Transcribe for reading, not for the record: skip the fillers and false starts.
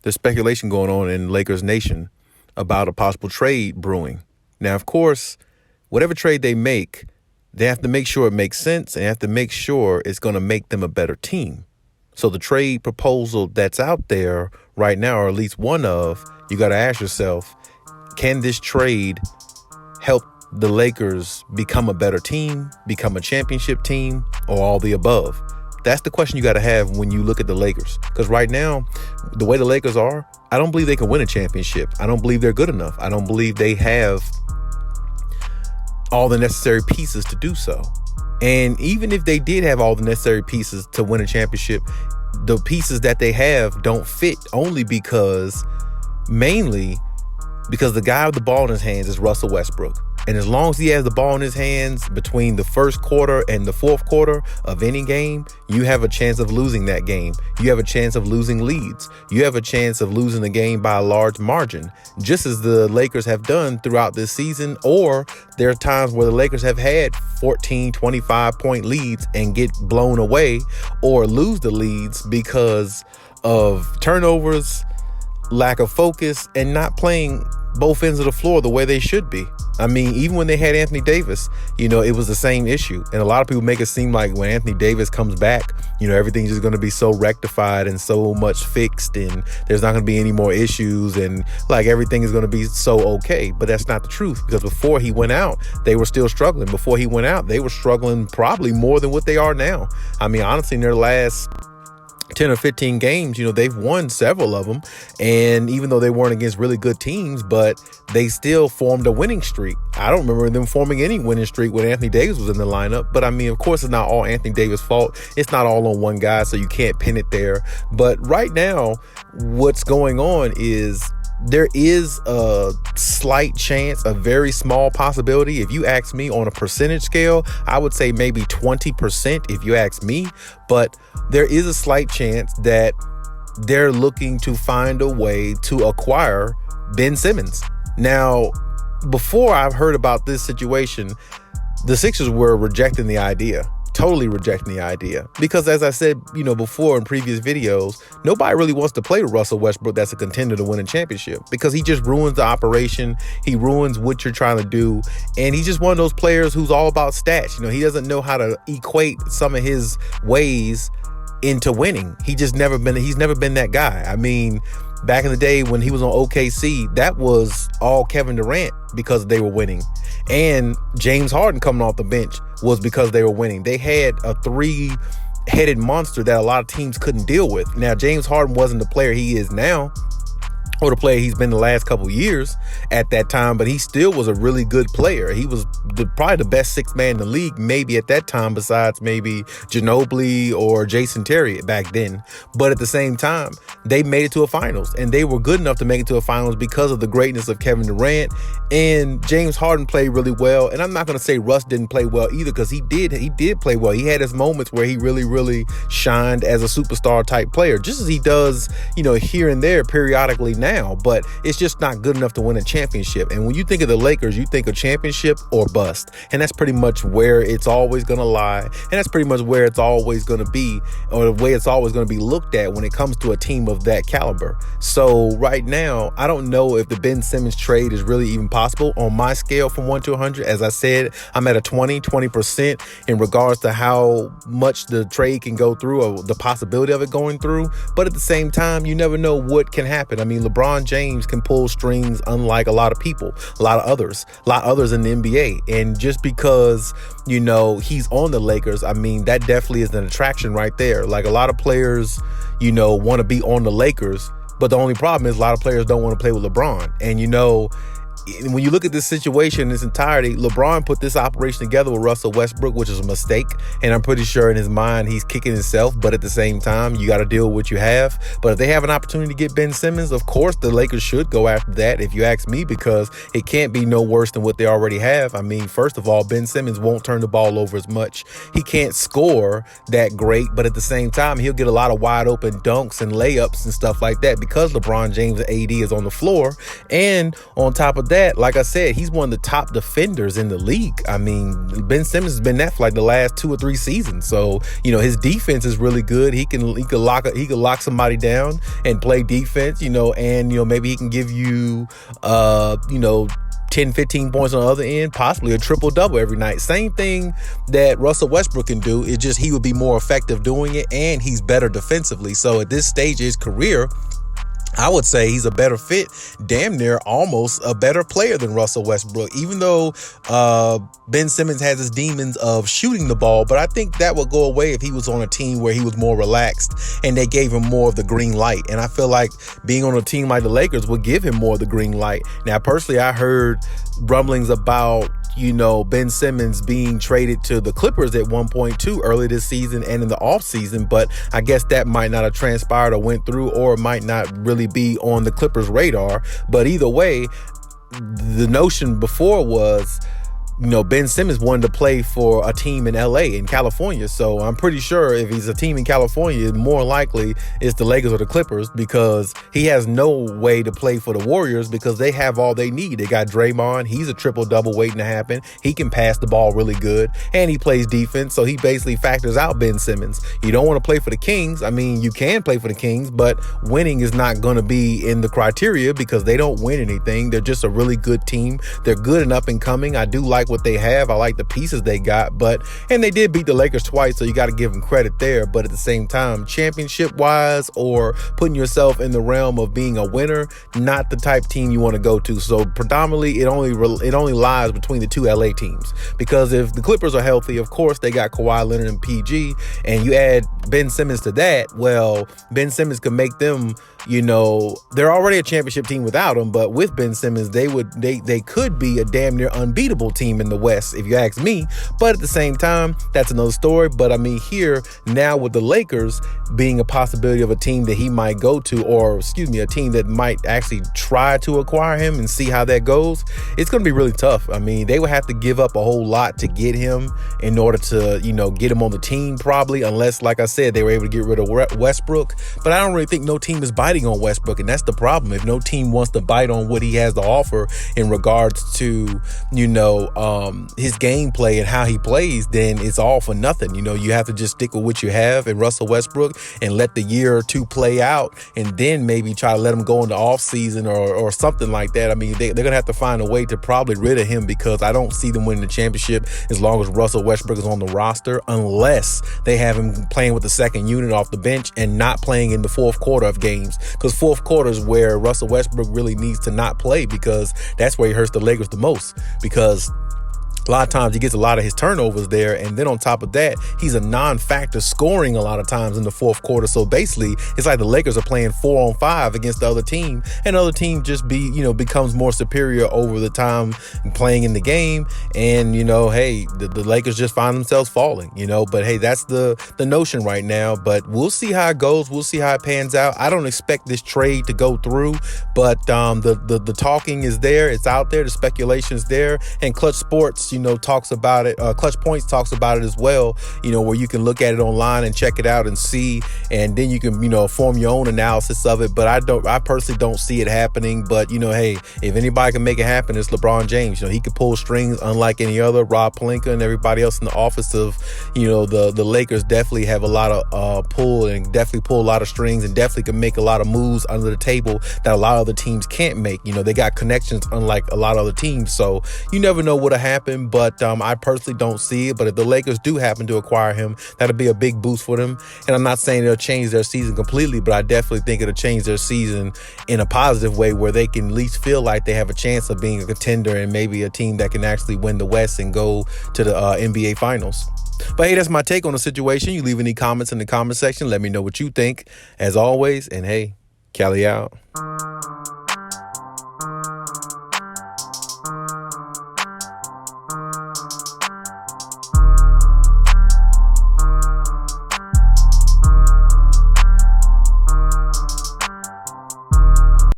there's speculation going on in Lakers Nation about a possible trade brewing. Now, of course, whatever trade they make, they have to make sure it makes sense and have to make sure it's going to make them a better team. So the trade proposal that's out there right now, or at least one of, you got to ask yourself, can this trade help the Lakers become a better team, become a championship team, or all the above? That's the question you got to have when you look at the Lakers. Because right now, the way the Lakers are, I don't believe they can win a championship. I don't believe they're good enough. I don't believe they have all the necessary pieces to do so. And even if they did have all the necessary pieces to win a championship, the pieces that they have don't fit, mainly because the guy with the ball in his hands is Russell Westbrook. And as long as he has the ball in his hands between the first quarter and the fourth quarter of any game, you have a chance of losing that game. You have a chance of losing leads. You have a chance of losing the game by a large margin, just as the Lakers have done throughout this season. Or there are times where the Lakers have had 14, 25-point leads and get blown away or lose the leads because of turnovers, lack of focus, and not playing both ends of the floor the way they should be. I mean, even when they had Anthony Davis, it was the same issue. And a lot of people make it seem like when Anthony Davis comes back, everything's just going to be so rectified and so much fixed and there's not going to be any more issues and like everything is going to be so okay. But that's not the truth, because before he went out, they were still struggling. Before he went out, they were struggling probably more than what they are now. I mean, honestly, in their last 10 or 15 games, they've won several of them. And even though they weren't against really good teams, but they still formed a winning streak. I don't remember them forming any winning streak when Anthony Davis was in the lineup. But I mean, of course, it's not all Anthony Davis' fault. It's not all on one guy, so you can't pin it there. But right now, what's going on is there is a slight chance, a very small possibility. If you ask me on a percentage scale, I would say maybe 20% if you ask me. But there is a slight chance that they're looking to find a way to acquire Ben Simmons. Now, before I've heard about this situation, the Sixers were rejecting the idea. Totally rejecting the idea. Because as I said, before in previous videos, nobody really wants to play with Russell Westbrook that's a contender to win a championship, because he just ruins the operation. He ruins what you're trying to do. And he's just one of those players who's all about stats. He doesn't know how to equate some of his ways into winning. He's never been that guy. I mean, back in the day when he was on OKC, that was all Kevin Durant because they were winning. And James Harden coming off the bench was because they were winning. They had a three-headed monster that a lot of teams couldn't deal with. Now, James Harden wasn't the player he is now, or the player he's been the last couple of years at that time, but he still was a really good player. He was probably the best sixth man in the league, maybe at that time, besides maybe Ginobili or Jason Terry back then. But at the same time, they made it to a finals, and they were good enough to make it to a finals because of the greatness of Kevin Durant. And James Harden played really well. And I'm not going to say Russ didn't play well either, because he did play well. He had his moments where he really, really shined as a superstar type player, just as he does, here and there periodically now. But it's just not good enough to win a championship. And when you think of the Lakers, you think of championship or bust. And that's pretty much where it's always going to lie. And that's pretty much where it's always going to be, or the way it's always going to be looked at when it comes to a team of that caliber. So right now, I don't know if the Ben Simmons trade is really even possible on my scale from 1 to 100. As I said, I'm at a 20% in regards to how much the trade can go through, or the possibility of it going through. But at the same time, you never know what can happen. I mean, LeBron James can pull strings unlike a lot of people, a lot of others in the NBA. And just because, he's on the Lakers, I mean, that definitely is an attraction right there. Like, a lot of players, want to be on the Lakers, but the only problem is a lot of players don't want to play with LeBron. And, when you look at this situation in its entirety, LeBron put this operation together with Russell Westbrook, which is a mistake. And I'm pretty sure in his mind, he's kicking himself. But at the same time, you got to deal with what you have. But if they have an opportunity to get Ben Simmons, of course, the Lakers should go after that, if you ask me, because it can't be no worse than what they already have. I mean, first of all, Ben Simmons won't turn the ball over as much. He can't score that great, but at the same time, he'll get a lot of wide open dunks and layups and stuff like that because LeBron James and AD is on the floor. And on top of that, that, like I said, he's one of the top defenders in the league. I mean, Ben Simmons has been that for like the last 2 or 3 seasons. So, his defense is really good. He could lock somebody down and play defense, and maybe he can give you 10, 15 points on the other end, possibly a triple-double every night. Same thing that Russell Westbrook can do. It's just he would be more effective doing it, and he's better defensively. So at this stage of his career, I would say he's a better fit, damn near almost a better player than Russell Westbrook, even though Ben Simmons has his demons of shooting the ball. But I think that would go away if he was on a team where he was more relaxed and they gave him more of the green light. And I feel like being on a team like the Lakers would give him more of the green light. Now, personally, I heard rumblings about Ben Simmons being traded to the Clippers at one point too, early this season and in the off season, but I guess that might not have transpired or went through, or it might not really be on the Clippers' radar. But either way, the notion before was, Ben Simmons wanted to play for a team in LA, in California. So I'm pretty sure if he's a team in California, more likely it's the Lakers or the Clippers, because he has no way to play for the Warriors because they have all they need. They got Draymond. He's a triple-double waiting to happen. He can pass the ball really good, and he plays defense. So he basically factors out Ben Simmons. You don't want to play for the Kings. I mean, you can play for the Kings, but winning is not going to be in the criteria because they don't win anything. They're just a really good team. They're good and up and coming. I do like what they have. I like the pieces they got, and they did beat the Lakers twice, so you got to give them credit there. But at the same time, championship wise or putting yourself in the realm of being a winner, not the type of team you want to go to. So predominantly, it only lies between the two LA teams, because if the Clippers are healthy, of course they got Kawhi Leonard and PG, and you add Ben Simmons to that, well, Ben Simmons could make them, they're already a championship team without him, but with Ben Simmons, they could be a damn near unbeatable team in the West, if you ask me. But at the same time, that's another story. But I mean, here now with the Lakers being a possibility of a team that he might go to, or a team that might actually try to acquire him and see how that goes, it's going to be really tough. I mean, they would have to give up a whole lot to get him in order to, get him on the team, probably, unless, like I said, they were able to get rid of Westbrook. But I don't really think no team is biting on Westbrook, and that's the problem. If no team wants to bite on what he has to offer in regards to, his gameplay and how he plays, then it's all for nothing. You have to just stick with what you have in Russell Westbrook and let the year or two play out, and then maybe try to let him go in the off season or something like that. I mean, they're going to have to find a way to probably rid of him, because I don't see them winning the championship as long as Russell Westbrook is on the roster, unless they have him playing with the second unit off the bench and not playing in the fourth quarter of games, because fourth quarter is where Russell Westbrook really needs to not play, because that's where he hurts the Lakers the most, because a lot of times he gets a lot of his turnovers there, and then on top of that, he's a non-factor scoring a lot of times in the fourth quarter. So basically, it's like the Lakers are playing 4-on-5 against the other team, and the other team just becomes more superior over the time playing in the game. And hey, the Lakers just find themselves falling. But hey, that's the notion right now. But we'll see how it goes. We'll see how it pans out. I don't expect this trade to go through, but the talking is there. It's out there. The speculation is there, and Clutch Sports, talks about it. Clutch Points talks about it as well, where you can look at it online and check it out and see, and then you can, form your own analysis of it. But I personally don't see it happening. But, hey, if anybody can make it happen, it's LeBron James. He could pull strings unlike any other. Rob Pelinka and everybody else in the office of, the Lakers definitely have a lot of pull, and definitely pull a lot of strings, and definitely can make a lot of moves under the table that a lot of other teams can't make. They got connections unlike a lot of other teams. So you never know what'll happen. But I personally don't see it. But if the Lakers do happen to acquire him, that'll be a big boost for them. And I'm not saying it'll change their season completely, but I definitely think it'll change their season in a positive way, where they can at least feel like they have a chance of being a contender and maybe a team that can actually win the West and go to the NBA Finals. But hey, that's my take on the situation. You leave any comments in the comment section. Let me know what you think, as always. And hey, Cali out.